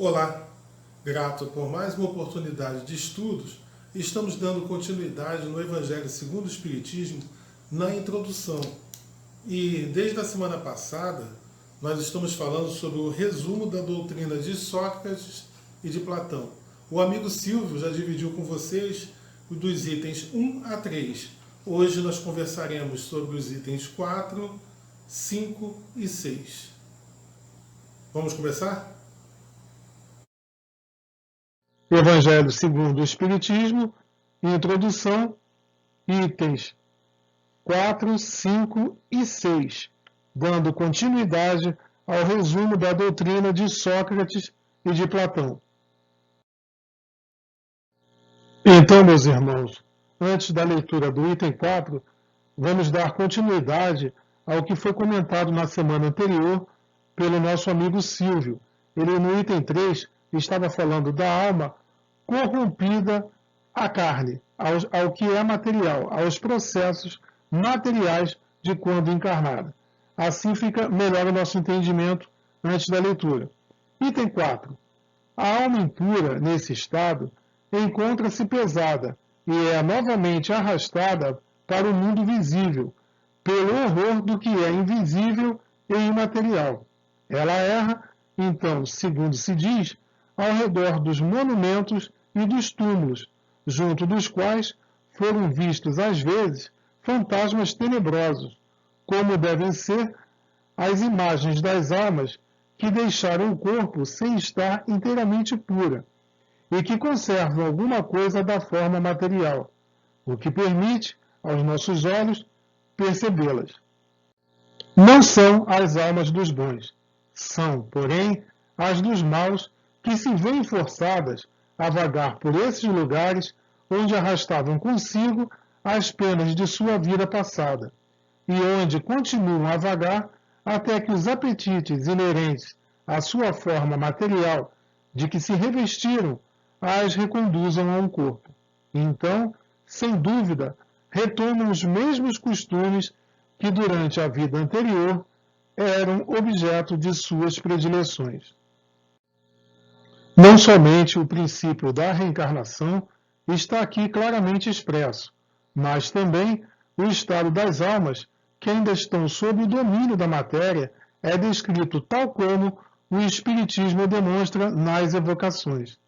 Olá, grato por mais uma oportunidade de estudos, estamos dando continuidade no Evangelho segundo o Espiritismo na introdução. E desde a semana passada, nós estamos falando sobre o resumo da doutrina de Sócrates e de Platão. O amigo Silvio já dividiu com vocês dos itens 1 a 3. Hoje nós conversaremos sobre os itens 4, 5 e 6. Vamos começar? Evangelho segundo o Espiritismo, introdução, itens 4, 5 e 6, dando continuidade ao resumo da doutrina de Sócrates e de Platão. Então, meus irmãos, antes da leitura do item 4, vamos dar continuidade ao que foi comentado na semana anterior pelo nosso amigo Silvio. Ele, no item 3, estava falando da alma corrompida à carne, ao que é material, aos processos materiais de quando encarnada. Assim fica melhor o nosso entendimento antes da leitura. Item 4. A alma impura, nesse estado, encontra-se pesada e é novamente arrastada para o mundo visível, pelo horror do que é invisível e imaterial. Ela erra, então, segundo se diz, ao redor dos monumentos e dos túmulos, junto dos quais foram vistos às vezes fantasmas tenebrosos, como devem ser as imagens das almas que deixaram o corpo sem estar inteiramente pura, e que conservam alguma coisa da forma material, o que permite aos nossos olhos percebê-las. Não são as almas dos bons, são, porém, as dos maus que se veem forçadas a vagar por esses lugares onde arrastavam consigo as penas de sua vida passada, e onde continuam a vagar até que os apetites inerentes à sua forma material de que se revestiram as reconduzam a um corpo. Então, sem dúvida, retomam os mesmos costumes que durante a vida anterior eram objeto de suas predileções. Não somente o princípio da reencarnação está aqui claramente expresso, mas também o estado das almas que ainda estão sob o domínio da matéria é descrito tal como o Espiritismo demonstra nas evocações.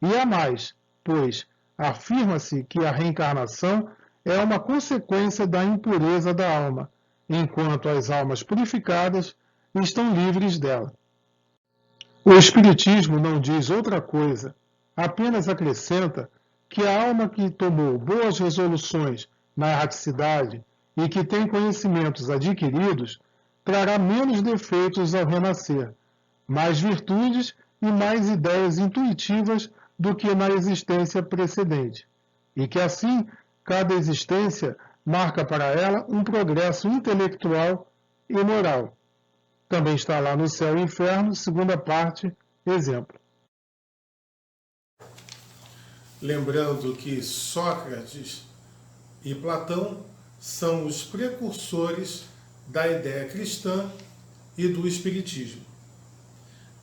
E há mais, pois afirma-se que a reencarnação é uma consequência da impureza da alma, enquanto as almas purificadas estão livres dela. O Espiritismo não diz outra coisa, apenas acrescenta que a alma que tomou boas resoluções na erraticidade e que tem conhecimentos adquiridos trará menos defeitos ao renascer, mais virtudes e mais ideias intuitivas do que na existência precedente, e que assim cada existência marca para ela um progresso intelectual e moral. Também está lá no Céu e Inferno, segunda parte, exemplo. Lembrando que Sócrates e Platão são os precursores da ideia cristã e do Espiritismo.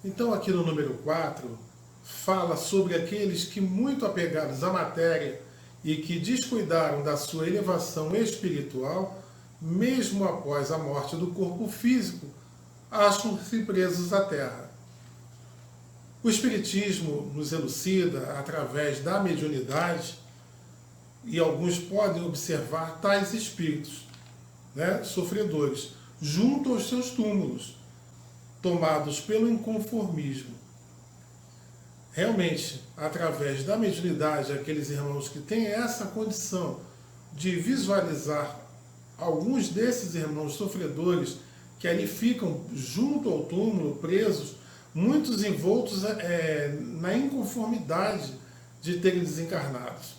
Então, aqui no número 4, fala sobre aqueles que, muito apegados à matéria e que descuidaram da sua elevação espiritual, mesmo após a morte do corpo físico, acham-se presos à terra. O Espiritismo nos elucida, através da mediunidade, e alguns podem observar tais espíritos, sofredores, junto aos seus túmulos, tomados pelo inconformismo. Realmente, através da mediunidade, aqueles irmãos que têm essa condição de visualizar alguns desses irmãos sofredores que ali ficam junto ao túmulo, presos, muitos envoltos na inconformidade de terem desencarnados.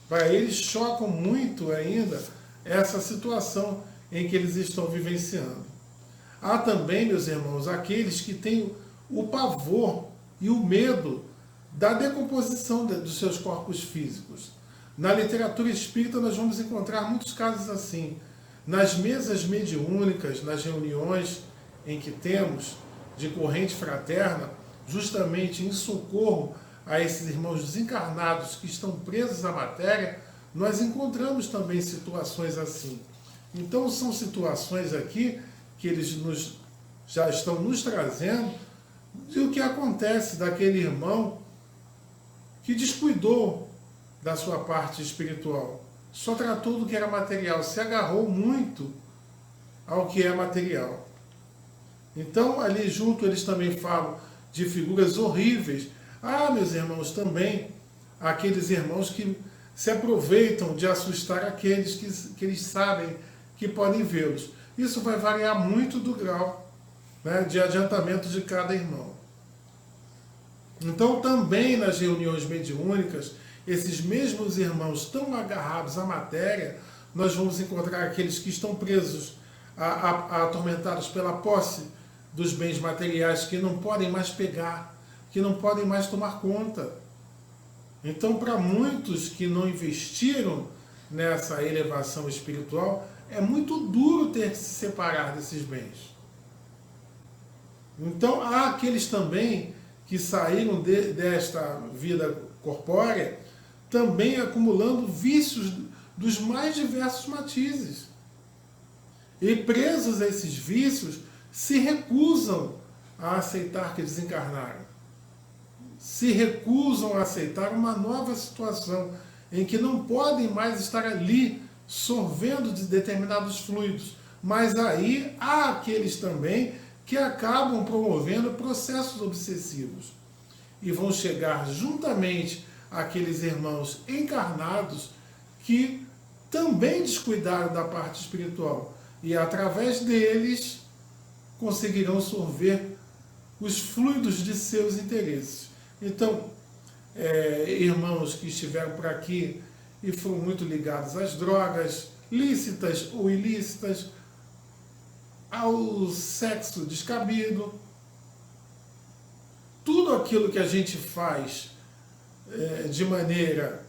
Para eles chocam muito ainda essa situação em que eles estão vivenciando. Há também, meus irmãos, aqueles que têm o pavor e o medo da decomposição dos seus corpos físicos. Na literatura espírita nós vamos encontrar muitos casos assim. Nas mesas mediúnicas, nas reuniões em que temos de corrente fraterna, justamente em socorro a esses irmãos desencarnados que estão presos à matéria, nós encontramos também situações assim. Então são situações aqui que eles já estão nos trazendo de o que acontece daquele irmão que descuidou da sua parte espiritual, só tratou do que era material, se agarrou muito ao que é material. Então ali junto eles também falam de figuras horríveis. Meus irmãos, também aqueles irmãos que se aproveitam de assustar aqueles que eles sabem que podem vê-los. Isso vai variar muito do grau, né, de adiantamento de cada irmão. Então também nas reuniões mediúnicas, esses mesmos irmãos tão agarrados à matéria, nós vamos encontrar aqueles que estão presos, atormentados pela posse dos bens materiais, que não podem mais pegar, que não podem mais tomar conta. Então, para muitos que não investiram nessa elevação espiritual, é muito duro ter que se separar desses bens. Então, há aqueles também que saíram desta vida corpórea, também acumulando vícios dos mais diversos matizes. E presos a esses vícios, se recusam a aceitar que desencarnaram. Se recusam a aceitar uma nova situação, em que não podem mais estar ali sorvendo de determinados fluidos. Mas aí há aqueles também que acabam promovendo processos obsessivos. E vão chegar juntamente àqueles irmãos encarnados que também descuidaram da parte espiritual. E através deles conseguirão sorver os fluidos de seus interesses. Então, irmãos que estiveram por aqui e foram muito ligados às drogas, lícitas ou ilícitas, ao sexo descabido, tudo aquilo que a gente faz de maneira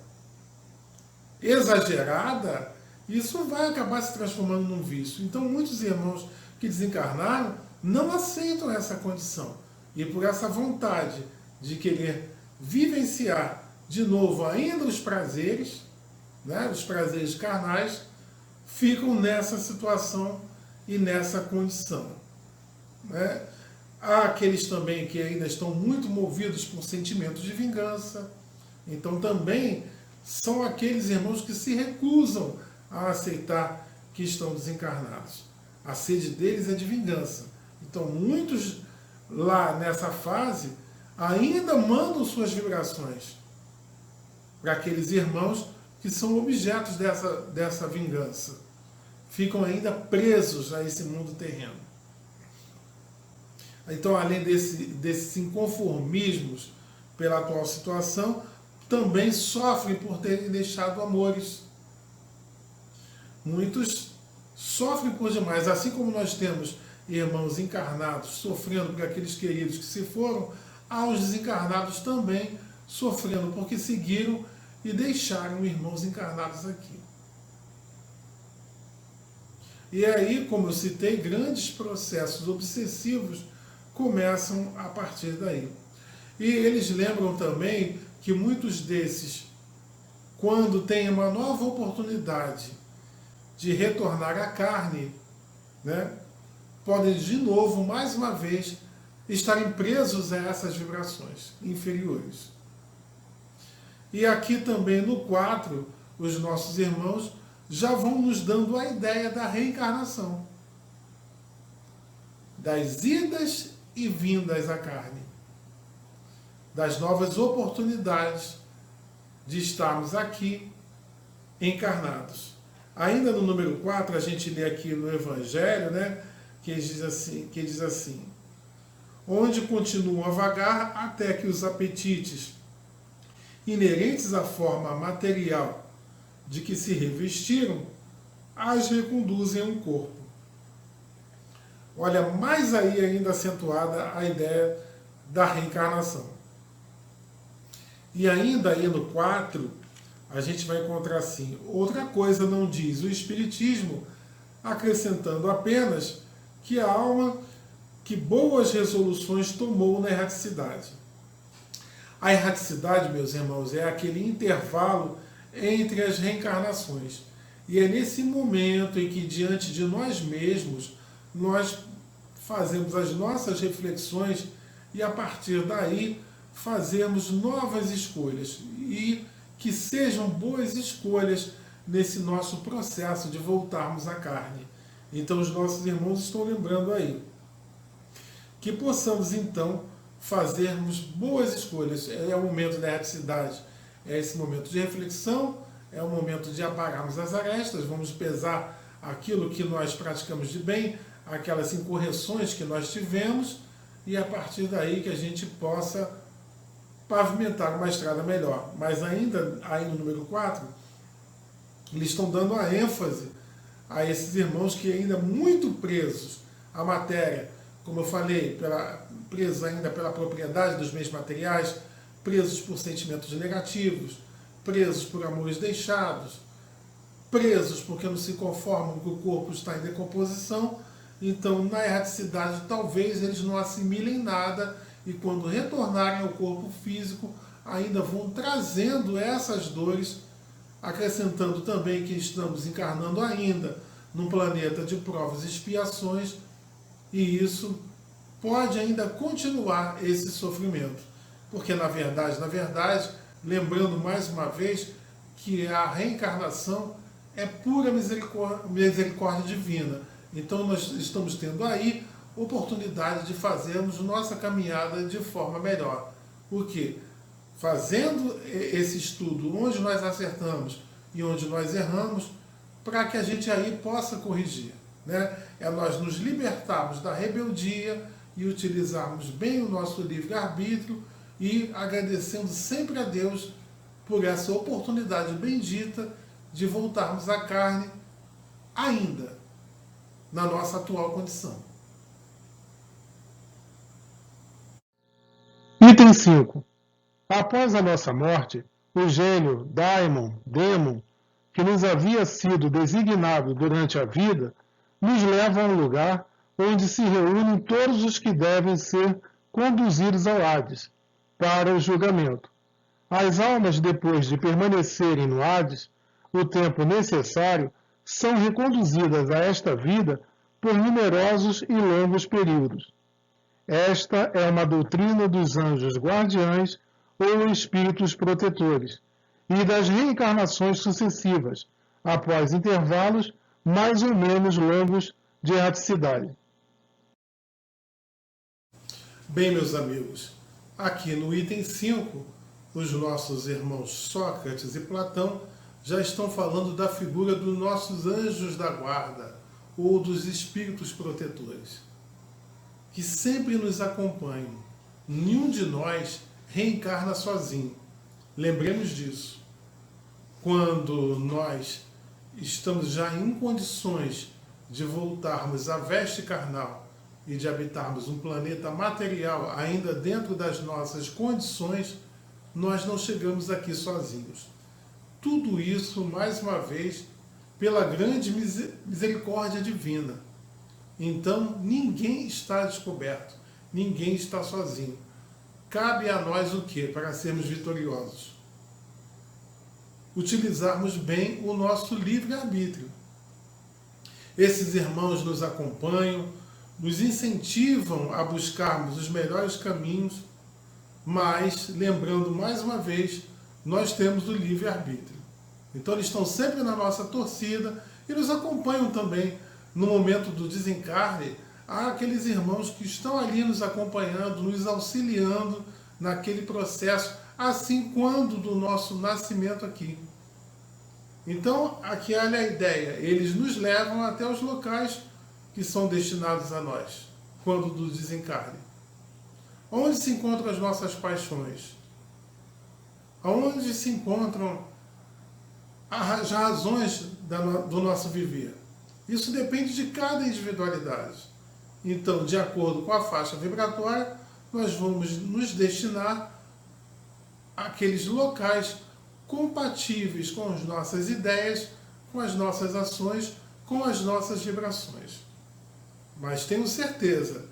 exagerada, isso vai acabar se transformando num vício. Então muitos irmãos que desencarnaram não aceitam essa condição. E por essa vontade de querer vivenciar de novo ainda os prazeres, né, os prazeres carnais, ficam nessa situação e nessa condição. Né? Há aqueles também que ainda estão muito movidos por sentimentos de vingança. Então também são aqueles irmãos que se recusam a aceitar que estão desencarnados. A sede deles é de vingança. Então muitos lá nessa fase ainda mandam suas vibrações para aqueles irmãos que são objetos dessa vingança. Ficam ainda presos a esse mundo terreno. Então, além desses inconformismos pela atual situação, também sofrem por terem deixado amores. Muitos sofrem por demais, assim como nós temos irmãos encarnados sofrendo por aqueles queridos que se foram, há os desencarnados também sofrendo porque seguiram e deixaram irmãos encarnados aqui. E aí, como eu citei, grandes processos obsessivos começam a partir daí. E eles lembram também que muitos desses, quando têm uma nova oportunidade de retornar à carne, né, podem de novo, mais uma vez, estarem presos a essas vibrações inferiores. E aqui também no 4, os nossos irmãos já vão nos dando a ideia da reencarnação, das idas e vindas à carne, das novas oportunidades de estarmos aqui encarnados. Ainda no número 4, a gente lê aqui no Evangelho, né, que diz assim: onde continuam a vagar até que os apetites inerentes à forma material de que se revestiram as reconduzem a um corpo. Olha, mais aí ainda acentuada a ideia da reencarnação. E ainda aí no 4, a gente vai encontrar assim: outra coisa não diz o Espiritismo, acrescentando apenas que a alma que boas resoluções tomou na erraticidade. A erraticidade, meus irmãos, é aquele intervalo entre as reencarnações. E é nesse momento em que, diante de nós mesmos, nós fazemos as nossas reflexões e, a partir daí, fazemos novas escolhas. E que sejam boas escolhas nesse nosso processo de voltarmos à carne. Então, os nossos irmãos estão lembrando aí. Que possamos, então, fazermos boas escolhas. É o momento da erraticidade, é esse momento de reflexão, é o momento de apagarmos as arestas, vamos pesar aquilo que nós praticamos de bem, aquelas incorreções que nós tivemos, e a partir daí que a gente possa pavimentar uma estrada melhor. Mas ainda, aí no número 4, eles estão dando a ênfase a esses irmãos que ainda muito presos à matéria, como eu falei, presos ainda pela propriedade dos bens materiais, presos por sentimentos negativos, presos por amores deixados, presos porque não se conformam que o corpo está em decomposição. Então, na erraticidade, talvez eles não assimilem nada e quando retornarem ao corpo físico, ainda vão trazendo essas dores, acrescentando também que estamos encarnando ainda num planeta de provas e expiações, e isso pode ainda continuar esse sofrimento. Porque, na verdade, lembrando mais uma vez que a reencarnação é pura misericórdia divina. Então, nós estamos tendo aí oportunidade de fazermos nossa caminhada de forma melhor. Por quê? Fazendo esse estudo onde nós acertamos e onde nós erramos, para que a gente aí possa corrigir. Né? É nós nos libertarmos da rebeldia e utilizarmos bem o nosso livre-arbítrio e agradecendo sempre a Deus por essa oportunidade bendita de voltarmos à carne ainda na nossa atual condição. Item 5. Após a nossa morte, o gênio, Demon, que nos havia sido designado durante a vida, nos leva a um lugar onde se reúnem todos os que devem ser conduzidos ao Hades, para o julgamento. As almas, depois de permanecerem no Hades o tempo necessário, são reconduzidas a esta vida por numerosos e longos períodos. Esta é uma doutrina dos anjos guardiães ou espíritos protetores, e das reencarnações sucessivas, após intervalos mais ou menos longos de erraticidade. Bem, meus amigos, aqui no item 5, os nossos irmãos Sócrates e Platão já estão falando da figura dos nossos anjos da guarda, ou dos espíritos protetores, que sempre nos acompanham. Nenhum de nós reencarna sozinho. Lembremos disso. Quando nós estamos já em condições de voltarmos à veste carnal e de habitarmos um planeta material ainda dentro das nossas condições, nós não chegamos aqui sozinhos. Tudo isso, mais uma vez, pela grande misericórdia divina. Então, ninguém está descoberto, ninguém está sozinho. Cabe a nós o quê? Para sermos vitoriosos? Utilizarmos bem o nosso livre-arbítrio. Esses irmãos nos acompanham, nos incentivam a buscarmos os melhores caminhos, mas, lembrando mais uma vez, nós temos o livre-arbítrio. Então eles estão sempre na nossa torcida e nos acompanham também no momento do desencarne. Há aqueles irmãos que estão ali nos acompanhando, nos auxiliando naquele processo, assim quando do nosso nascimento aqui. Então, aqui olha a ideia, eles nos levam até os locais que são destinados a nós, quando do desencarne. Onde se encontram as nossas paixões? Aonde se encontram as razões do nosso viver? Isso depende de cada individualidade. Então, de acordo com a faixa vibratória, nós vamos nos destinar àqueles locais compatíveis com as nossas ideias, com as nossas ações, com as nossas vibrações. Mas tenho certeza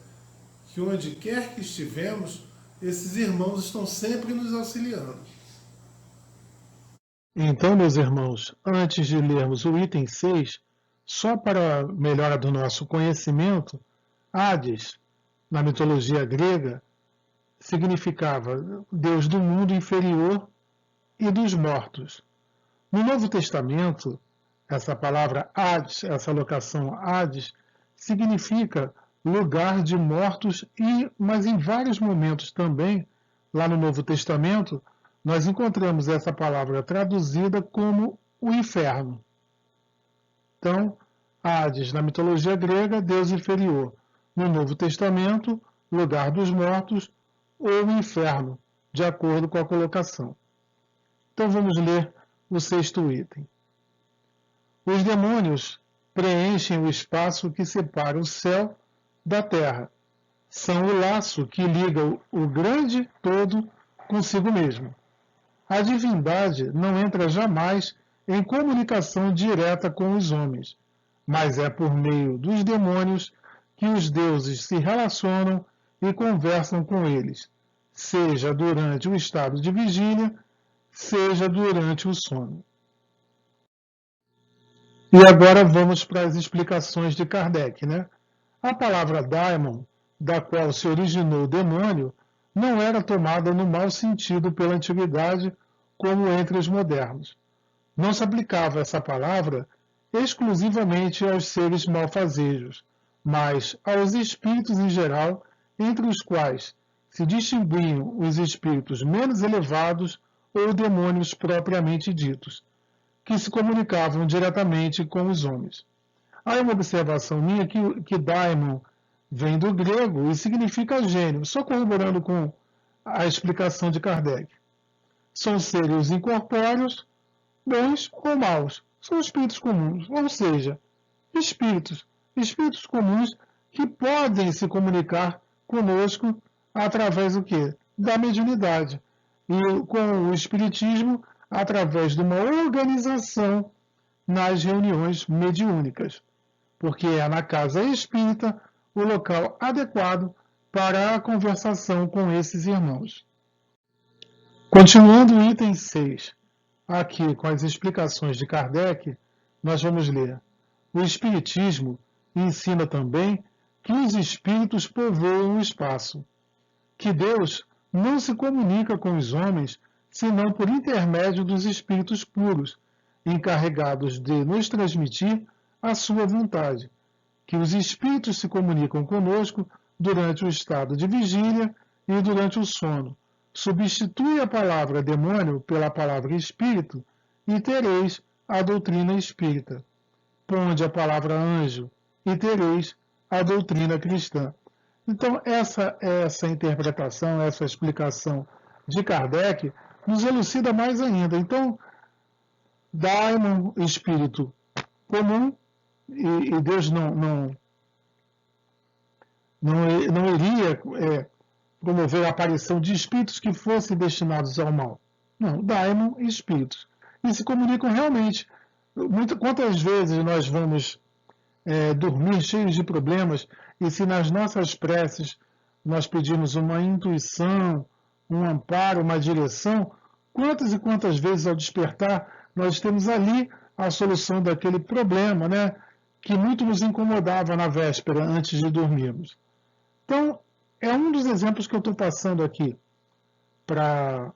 que onde quer que estivemos, esses irmãos estão sempre nos auxiliando. Então, meus irmãos, antes de lermos o item 6, só para a melhora do nosso conhecimento, Hades, na mitologia grega, significava Deus do mundo inferior e dos mortos. No Novo Testamento, essa palavra Hades, essa locação Hades, significa lugar de mortos, mas em vários momentos também, lá no Novo Testamento, nós encontramos essa palavra traduzida como o inferno. Então, Hades, na mitologia grega, Deus inferior. No Novo Testamento, lugar dos mortos ou inferno, de acordo com a colocação. Então vamos ler o 6º item. Os demônios preenchem o espaço que separa o céu da terra. São o laço que liga o grande todo consigo mesmo. A divindade não entra jamais em comunicação direta com os homens, mas é por meio dos demônios que os deuses se relacionam e conversam com eles, seja durante o estado de vigília, seja durante o sono. E agora vamos para as explicações de Kardec, né? A palavra daimon, da qual se originou o demônio, não era tomada no mau sentido pela antiguidade como entre os modernos. Não se aplicava essa palavra exclusivamente aos seres malfazejos, mas aos espíritos em geral, entre os quais se distinguiam os espíritos menos elevados ou demônios propriamente ditos, que se comunicavam diretamente com os homens. Há uma observação minha que daimon vem do grego e significa gênio, só corroborando com a explicação de Kardec. São seres incorpóreos, bons ou maus. São espíritos comuns, ou seja, espíritos comuns que podem se comunicar conosco através do quê? Da mediunidade. E com o espiritismo, através de uma organização nas reuniões mediúnicas, porque é na casa espírita o local adequado para a conversação com esses irmãos. Continuando o item 6, aqui com as explicações de Kardec, nós vamos ler. O Espiritismo ensina também que os espíritos povoam o espaço, que Deus não se comunica com os homens senão por intermédio dos espíritos puros, encarregados de nos transmitir a sua vontade, que os espíritos se comunicam conosco durante o estado de vigília e durante o sono. Substitui a palavra demônio pela palavra espírito e tereis a doutrina espírita. Ponde a palavra anjo e tereis a doutrina cristã. Então, essa interpretação, essa explicação de Kardec nos elucida mais ainda. Então, daimon, espírito comum, e Deus não iria promover a aparição de espíritos que fossem destinados ao mal. Não, daimon e espíritos. E se comunicam realmente. Quantas vezes nós vamos dormir cheios de problemas e se nas nossas preces nós pedimos uma intuição, um amparo, uma direção, quantas e quantas vezes ao despertar nós temos ali a solução daquele problema, né, que muito nos incomodava na véspera antes de dormirmos. Então, é um dos exemplos que eu estou passando aqui para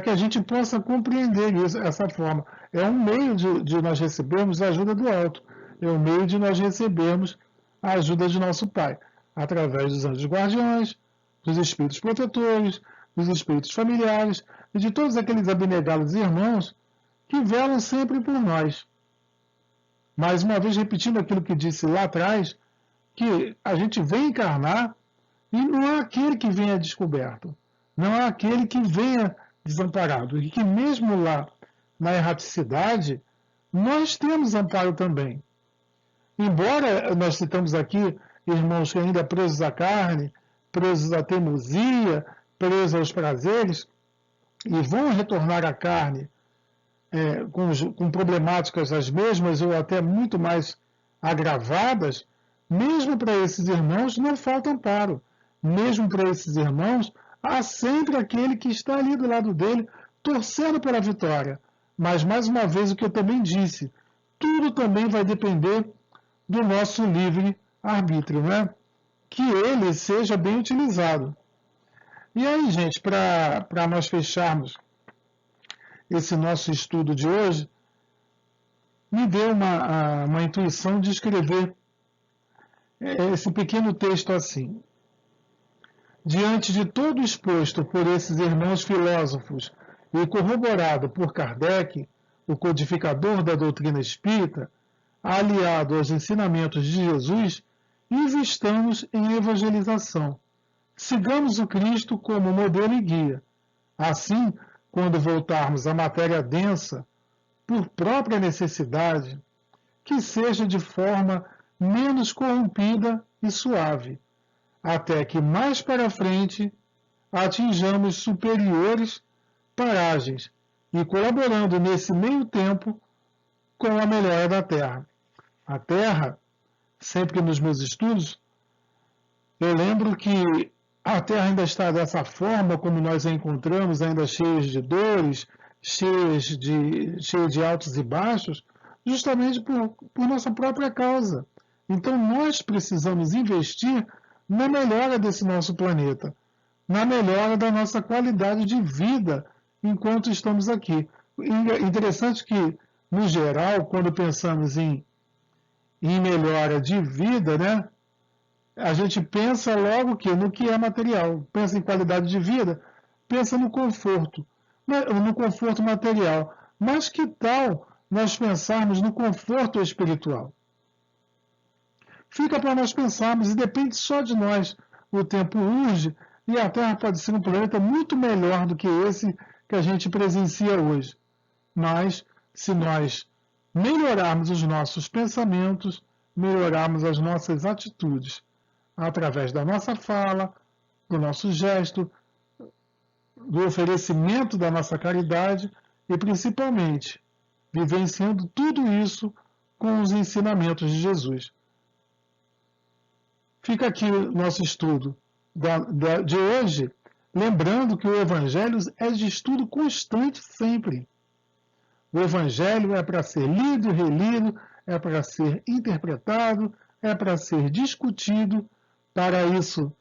que a gente possa compreender isso, essa forma. É um meio de nós recebermos a ajuda do alto. É um meio de nós recebermos a ajuda de nosso Pai, através dos anjos guardiões, dos espíritos protetores, dos espíritos familiares e de todos aqueles abnegados irmãos que velam sempre por nós. Mais uma vez, repetindo aquilo que disse lá atrás, que a gente vem encarnar e não há aquele que venha descoberto, não há aquele que venha desamparado, e que mesmo lá na erraticidade, nós temos amparo também. Embora nós citamos aqui irmãos que ainda presos à carne, presos à teimosia, presos aos prazeres, e vão retornar à carne com problemáticas as mesmas ou até muito mais agravadas, mesmo para esses irmãos não falta amparo. mesmo para esses irmãos, há sempre aquele que está ali do lado dele, torcendo pela vitória. Mas, mais uma vez, o que eu também disse, tudo também vai depender do nosso livre arbítrio, né? Que ele seja bem utilizado. E aí, gente, para nós fecharmos esse nosso estudo de hoje, me deu uma intuição de escrever esse pequeno texto assim. Diante de todo exposto por esses irmãos filósofos e corroborado por Kardec, o codificador da doutrina espírita, aliado aos ensinamentos de Jesus, investamos em evangelização. Sigamos o Cristo como modelo e guia. Assim, quando voltarmos à matéria densa, por própria necessidade, que seja de forma menos corrompida e suave, até que mais para frente atinjamos superiores paragens e colaborando nesse meio tempo com a melhora da Terra. A Terra, sempre nos meus estudos, eu lembro que a Terra ainda está dessa forma como nós a encontramos, ainda cheia de dores, cheia de altos e baixos, justamente por nossa própria causa. Então nós precisamos investir na melhora desse nosso planeta, na melhora da nossa qualidade de vida enquanto estamos aqui. Interessante que, no geral, quando pensamos em melhora de vida, né, a gente pensa logo no que é material. Pensa em qualidade de vida, pensa no conforto material. Mas que tal nós pensarmos no conforto espiritual? Fica para nós pensarmos, e depende só de nós. O tempo urge e a Terra pode ser um planeta muito melhor do que esse que a gente presencia hoje. Mas, se nós melhorarmos os nossos pensamentos, melhorarmos as nossas atitudes, através da nossa fala, do nosso gesto, do oferecimento da nossa caridade e, principalmente, vivenciando tudo isso com os ensinamentos de Jesus. Fica aqui o nosso estudo de hoje, lembrando que o Evangelho é de estudo constante sempre. O Evangelho é para ser lido e relido, é para ser interpretado, é para ser discutido. Para isso,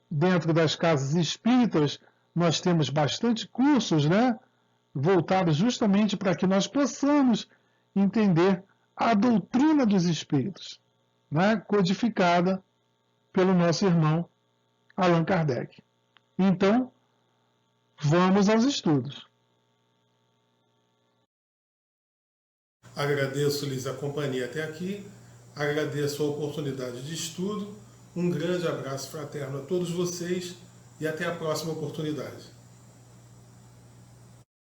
dentro das casas espíritas, nós temos bastante cursos, né, voltados justamente para que nós possamos entender a doutrina dos espíritos, né, codificada pelo nosso irmão Allan Kardec. Então, vamos aos estudos. Agradeço-lhes a companhia até aqui, agradeço a oportunidade de estudo, um grande abraço fraterno a todos vocês e até a próxima oportunidade.